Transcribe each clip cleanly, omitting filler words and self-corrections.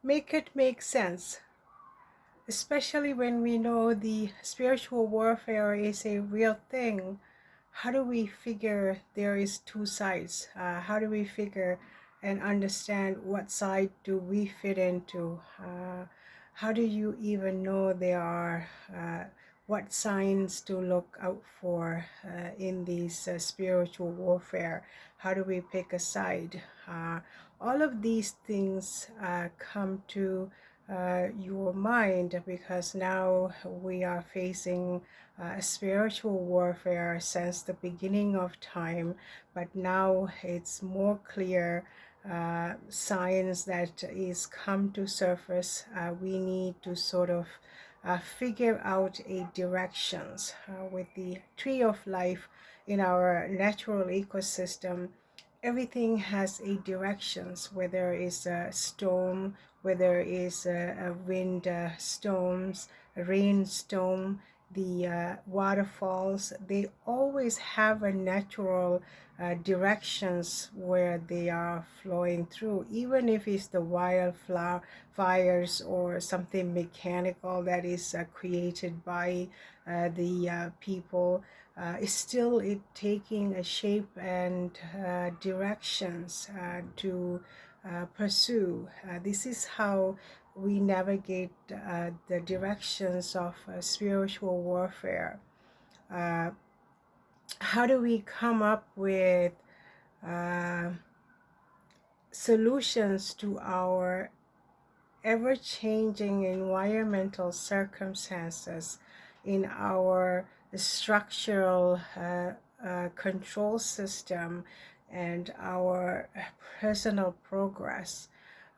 make it make sense, especially when we know the spiritual warfare is a real thing. How do we figure there is two sides? How do we figure and understand what side do we fit into? How do you even know there are what signs to look out for in these spiritual warfare? How do we pick a side? All of these things come to your mind, because now we are facing spiritual warfare since the beginning of time, but now it's more clear signs that is come to surface. We need to sort of figure out a directions with the tree of life in our natural ecosystem. Everything has a directions, whether it's a storm, whether it's a wind storms, a rainstorm, the waterfalls. They always have a natural directions where they are flowing through, even if it's the wildflower fires or something mechanical that is created by the people. Is still it taking a shape and directions to pursue. This is how we navigate the directions of spiritual warfare. Uh, how do we come up with uh, solutions to our ever-changing environmental circumstances in our structural control system and our personal progress?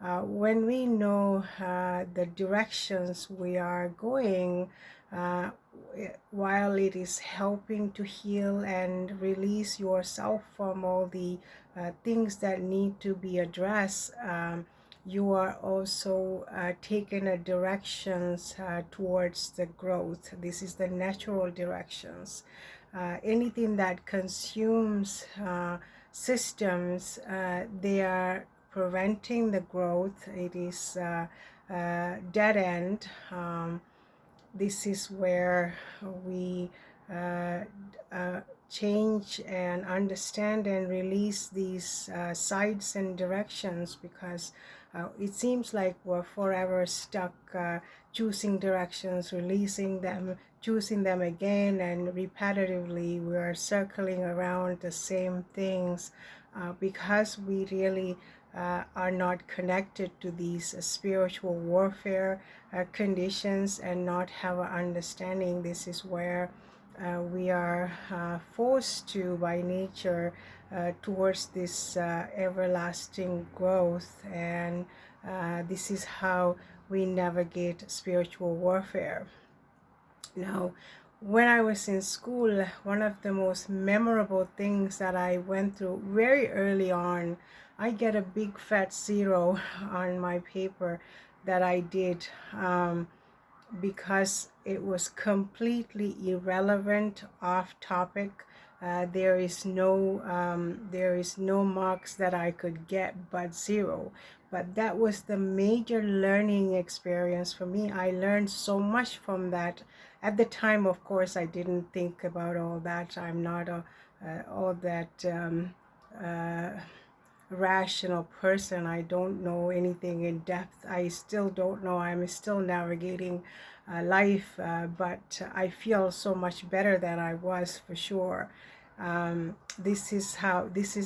When we know the directions we are going, uh, while it is helping to heal and release yourself from all the things that need to be addressed, you are also taking a directions towards the growth. This is the natural directions. Anything that consumes systems, they are preventing the growth. It is dead end. This is where we uh, change and understand and release these sides and directions, because it seems like we're forever stuck choosing directions, releasing them, choosing them again, and repetitively we are circling around the same things because we really are not connected to these spiritual warfare conditions and not have an understanding. This is where we are forced to by nature towards this everlasting growth, and this is how we navigate spiritual warfare. Now, when I was in school, one of the most memorable things that I went through very early on, I get a big fat zero on my paper that I did. Because it was completely irrelevant, off topic. There is no marks that I could get but zero. But that was the major learning experience for me. I learned so much from that. At the time, of course, I didn't think about all that. I'm not all that uh, rational person. I don't know anything in depth. I still don't know. I'm still navigating life, but I feel so much better than I was for sure. This is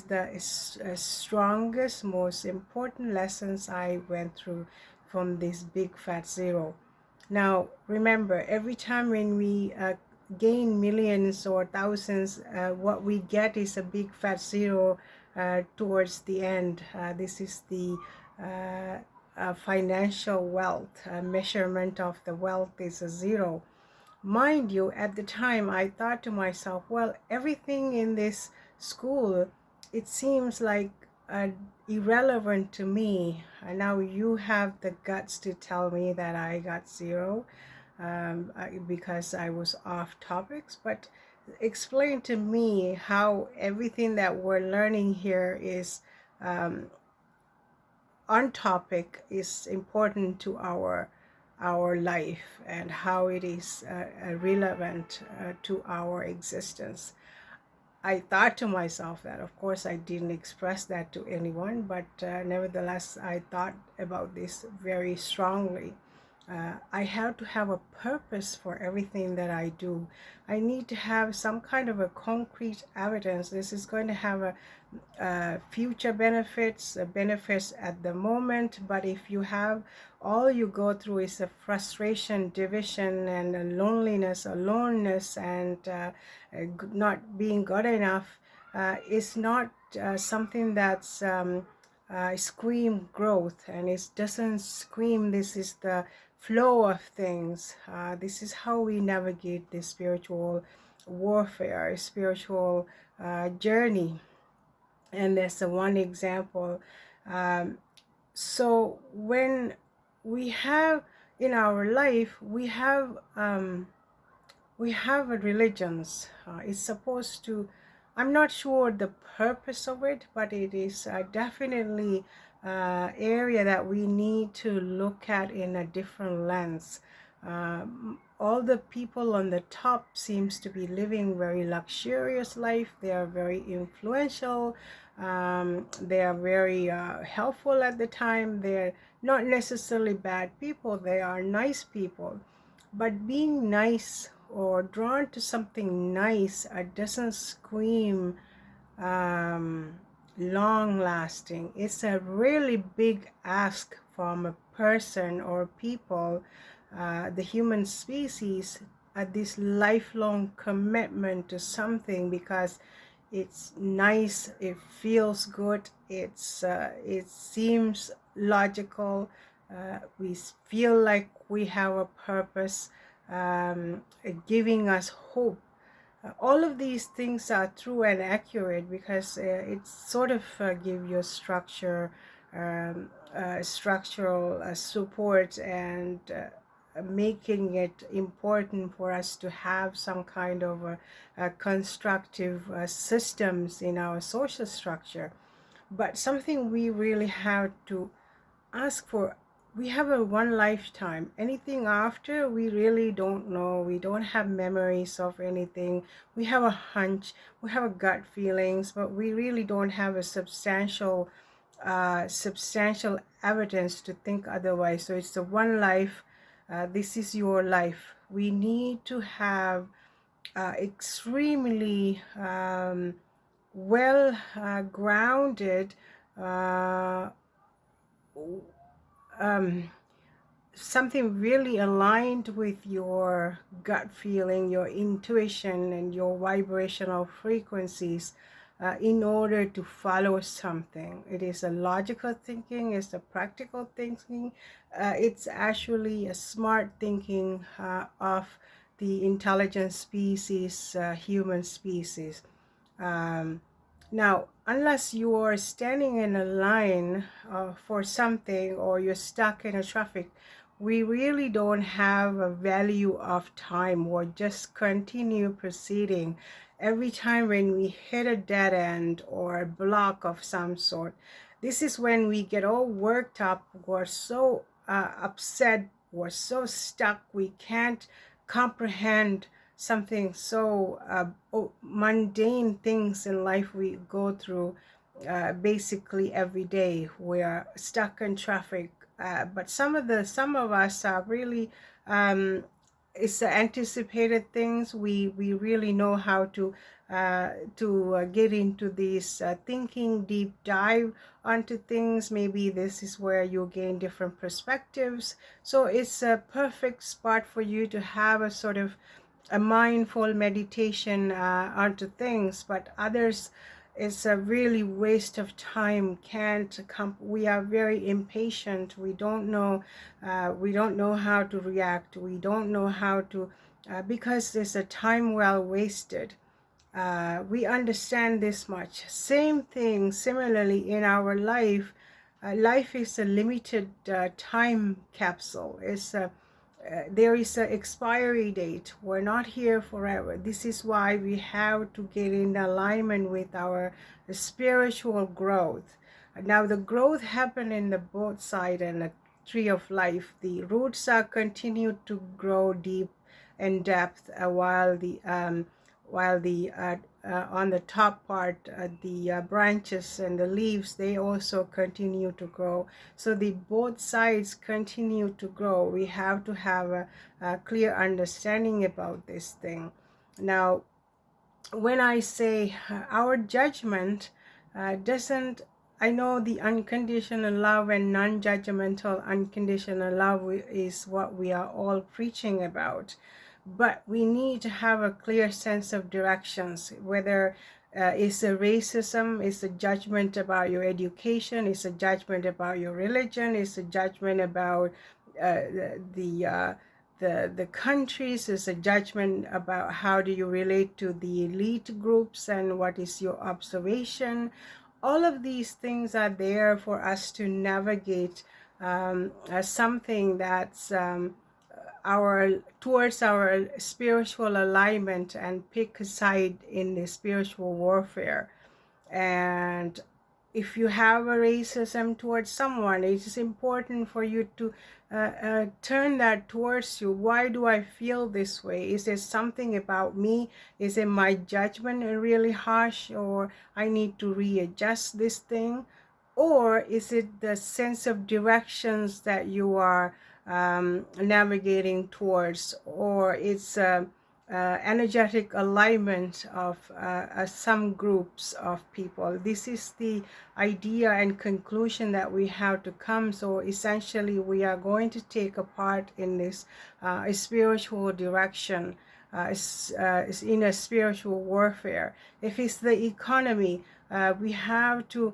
the strongest, most important lessons I went through from this big fat zero. Now, remember, every time when we gain millions or thousands, what we get is a big fat zero towards the end. This is the financial wealth. Measurement of the wealth is a zero. Mind you, at the time, I thought to myself, well, everything in this school, it seems like irrelevant to me. And now you have the guts to tell me that I got zero because I was off topics. But explain to me how everything that we're learning here is um, on topic is important to our life and how it is relevant to our existence. I thought to myself that, of course, I didn't express that to anyone, but nevertheless, I thought about this very strongly. I have to have a purpose for everything that I do. I need to have some kind of a concrete evidence. This is going to have a future benefits, benefits at the moment, but if you have all you go through is a frustration, division, and a loneliness, aloneness, and not being good enough, it's not something that's scream growth, and it doesn't scream this is the flow of things. This is how we navigate this spiritual warfare, spiritual journey. And there's one example. So when we have in our life, we have religions. It's supposed to, I'm not sure the purpose of it, but it is definitely area that we need to look at in a different lens. All the people on the top seems to be living very luxurious life. They are very influential. They are very helpful at the time. They're not necessarily bad people. They are nice people. But being nice or drawn to something nice doesn't scream long lasting. It's a really big ask from a person or people, the human species, this lifelong commitment to something because it's nice, it feels good, it seems logical, we feel like we have a purpose, giving us hope. All of these things are true and accurate because it sort of give you structure, structural support, and making it important for us to have some kind of constructive systems in our social structure. But something we really have to ask for, we have a one lifetime. Anything after, we really don't know. We don't have memories of anything. We have a hunch, we have a gut feelings, but we really don't have a substantial evidence to think otherwise. So it's the one life. This is your life. We need to have extremely well grounded something really aligned with your gut feeling, your intuition, and your vibrational frequencies in order to follow something. It is a logical thinking, it's a practical thinking, it's actually a smart thinking of the intelligent species, human species. Now, unless you are standing in a line for something, or you're stuck in a traffic, we really don't have a value of time, or just continue proceeding. Every time when we hit a dead end or a block of some sort, this is when we get all worked up, we're so upset, we're so stuck, we can't comprehend something so mundane things in life we go through basically every day. We are stuck in traffic, but some of us are really it's the anticipated things. We really know how to get into this thinking deep dive onto things. Maybe this is where you gain different perspectives, so it's a perfect spot for you to have a sort of a mindful meditation onto things. But others, it's a really waste of time. Can't come. We are very impatient. We don't know how to react. We don't know how to because it's a time well wasted. We understand this much. Same thing similarly in our life. Life is a limited time capsule. It's a there is an expiry date. We're not here forever. This is why we have to get in alignment with our spiritual growth. Now the growth happened in the both side and the tree of life. The roots are continued to grow deep in depth, while the on the top part, the branches and the leaves, they also continue to grow. So the both sides continue to grow. We have to have a clear understanding about this thing. Now, when I say our judgment doesn't, I know the unconditional love and non-judgmental unconditional love is what we are all preaching about, but we need to have a clear sense of directions, whether it's a racism, it's a judgment about your education, it's a judgment about your religion, it's a judgment about the countries, is a judgment about how do you relate to the elite groups and what is your observation. All of these things are there for us to navigate something that's towards our spiritual alignment and pick a side in the spiritual warfare. And if you have a racism towards someone, it is important for you to turn that towards you. Why do I feel this way? Is there something about me? Is it my judgment really harsh, or I need to readjust this thing? Or is it the sense of directions that you are navigating towards, or it's energetic alignment of some groups of people? This is the idea and conclusion that we have to come. So essentially we are going to take a part in this spiritual direction, in a spiritual warfare. If it's the economy, we have to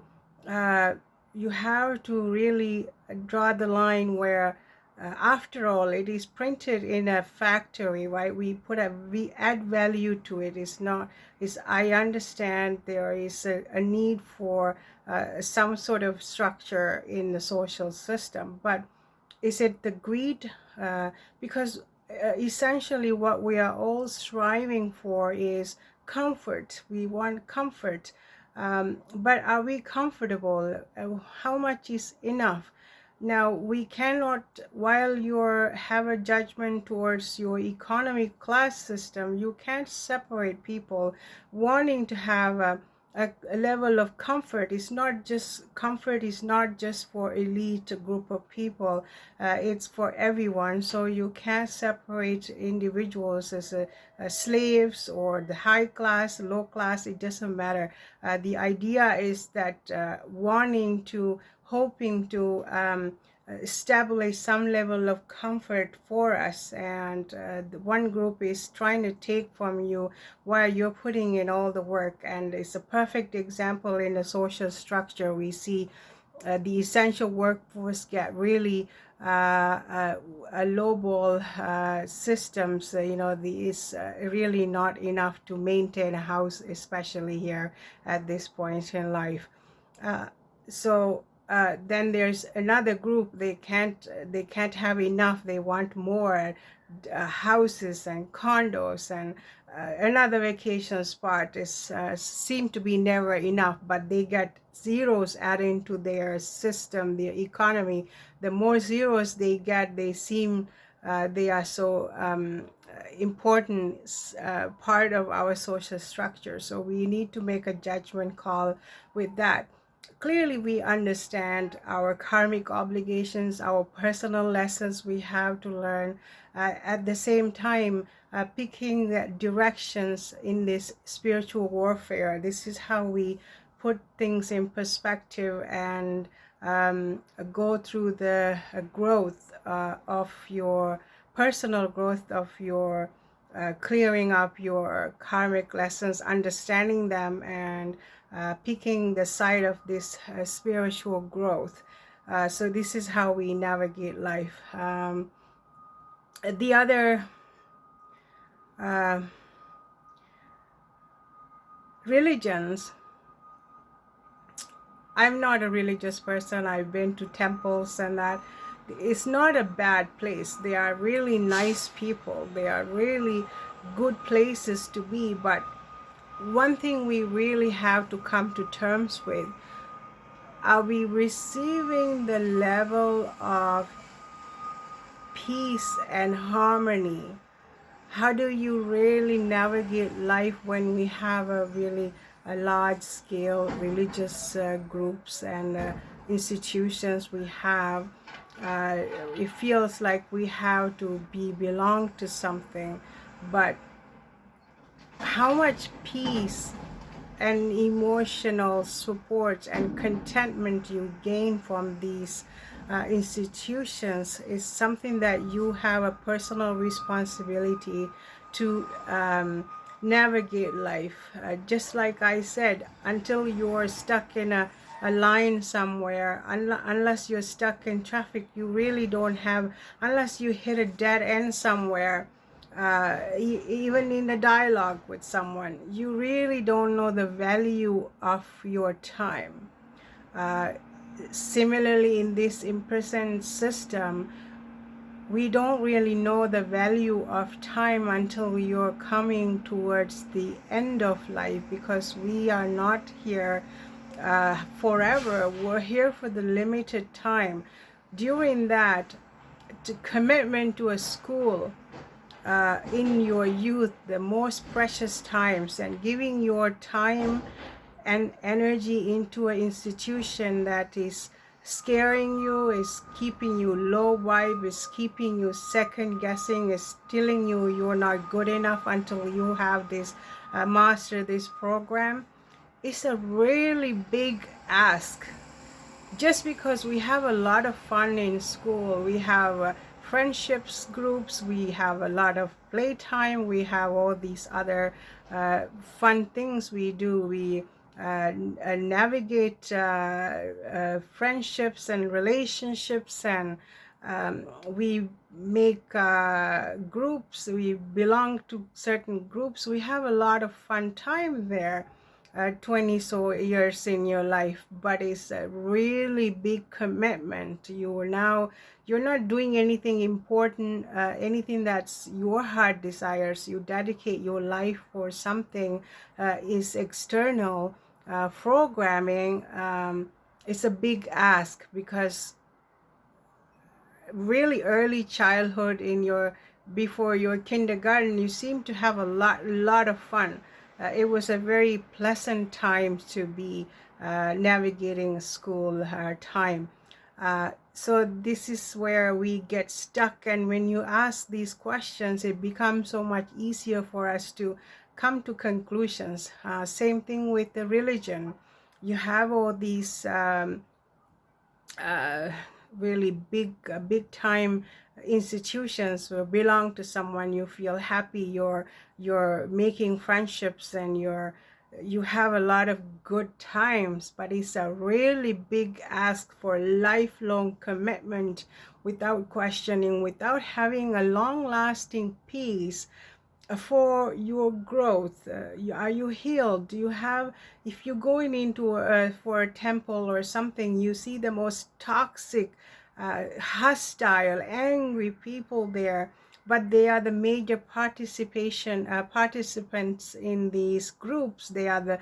you have to really draw the line where after all, it is printed in a factory, right? We add value to it. I understand there is a need for some sort of structure in the social system, but is it the greed? Because essentially what we are all striving for is comfort. We want comfort. But are we comfortable? How much is enough? Now, we cannot, while you have a judgment towards your economic class system, you can't separate people wanting to have a level of comfort. Comfort is not just for elite group of people, it's for everyone. So you can't separate individuals as slaves or the high class, low class, it doesn't matter. The idea is that hoping to establish some level of comfort for us, and the one group is trying to take from you while you're putting in all the work. And it's a perfect example in the social structure. We see the essential workforce get really lowball systems. It's really not enough to maintain a house, especially here at this point in life. So then there's another group, they can't have enough, they want more houses and condos, and another vacation spot is seem to be never enough, but they get zeros added to their system, their economy. The more zeros they get, they seem they are so important part of our social structure. So we need to make a judgment call with that. Clearly, we understand our karmic obligations, our personal lessons we have to learn. At the same time, picking the directions in this spiritual warfare. This is how we put things in perspective and go through the growth of your personal growth, of your clearing up your karmic lessons, understanding them, and picking the side of this spiritual growth. So this is how we navigate life. The other religions, I'm not a religious person. I've been to temples and that. It's not a bad place. They are really nice people. They are really good places to be. But one thing we really have to come to terms with, Are we receiving the level of peace and harmony? How do you really navigate life when we have a large scale religious groups and institutions we have? It feels like we have to belong to something, but how much peace and emotional support and contentment you gain from these institutions is something that you have a personal responsibility to navigate life. Just like I said, until you're stuck in a line somewhere, unless you're stuck in traffic, you really don't have, unless you hit a dead end somewhere, even in a dialogue with someone, you really don't know the value of your time. Similarly, in this imprisoned system, we don't really know the value of time until you're coming towards the end of life, because we are not here forever. We're here for the limited time. During that, the commitment to a school, in your youth, the most precious times, and giving your time and energy into an institution that is scaring you, is keeping you low vibe, is keeping you second guessing, is telling you you're not good enough until you have this master this program, it's a really big ask. Just because we have a lot of fun in school, we have friendships groups, we have a lot of playtime, we have all these other fun things we do. We navigate friendships and relationships, and we make groups, we belong to certain groups, we have a lot of fun time there. 20 so years in your life, but it's a really big commitment. You're not doing anything important, anything that's your heart desires. You dedicate your life for something is external programming. It's a big ask, because really early childhood, in your before your kindergarten, you seem to have a lot of fun. It was a very pleasant time to be navigating school time. So this is where we get stuck, and when you ask these questions, it becomes so much easier for us to come to conclusions. Same thing with the religion. You have all these really big time institutions who belong to someone. You feel happy, you're making friendships, and you have a lot of good times, but it's a really big ask for lifelong commitment, without questioning, without having a long lasting peace for your growth. Are you healed? Do you have, if you're going into for a temple or something, you see the most toxic, hostile, angry people there, but they are the major participants in these groups. They are the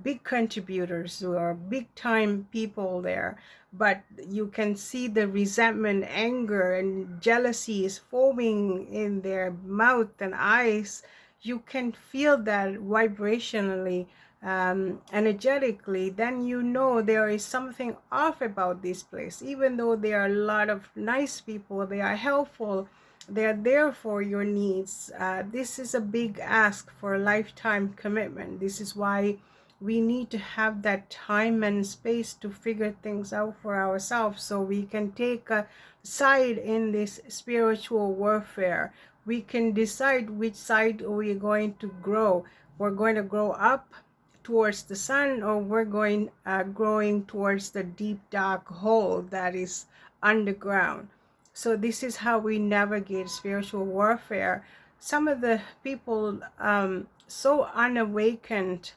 big contributors, who are big time people there, but you can see the resentment, anger, and jealousy is forming in their mouth and eyes. You can feel that vibrationally, energetically. Then you know there is something off about this place. Even though there are a lot of nice people, they are helpful, they are there for your needs. This is a big ask for a lifetime commitment. This is why we need to have that time and space to figure things out for ourselves, so we can take a side in this spiritual warfare. We can decide which side we're going to grow. We're going to grow up towards the sun, or we're growing towards the deep dark hole that is underground. So this is how we navigate spiritual warfare. Some of the people so unawakened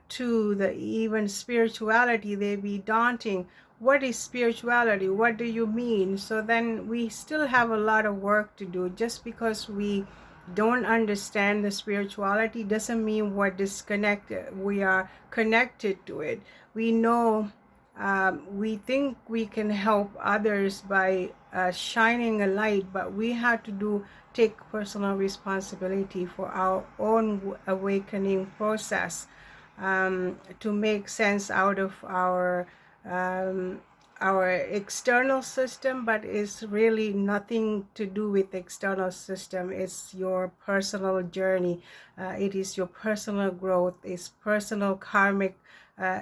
to the even spirituality, they be daunting. What is spirituality? What do you mean? So then we still have a lot of work to do. Just because we don't understand the spirituality doesn't mean we're disconnected. We are connected to it. We know we think we can help others by shining a light, but we have to take personal responsibility for our own awakening process, to make sense out of um, our external system. But it's really nothing to do with the external system. It's your personal journey. It is your personal growth. It's personal karmic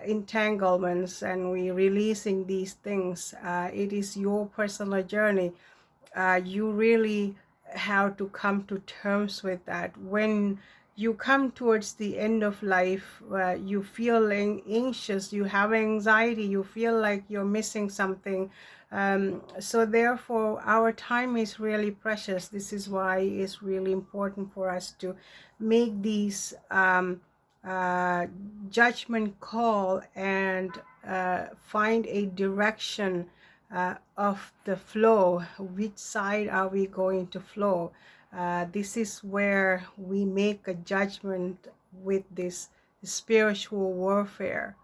entanglements, and we releasing these things. It is your personal journey. You really have to come to terms with that. When you come towards the end of life, you feel anxious, you have anxiety, you feel like you're missing something. So therefore our time is really precious. This is why it's really important for us to make these judgment call, and find a direction of the flow. Which side are we going to flow? This is where we make a judgment with this spiritual warfare.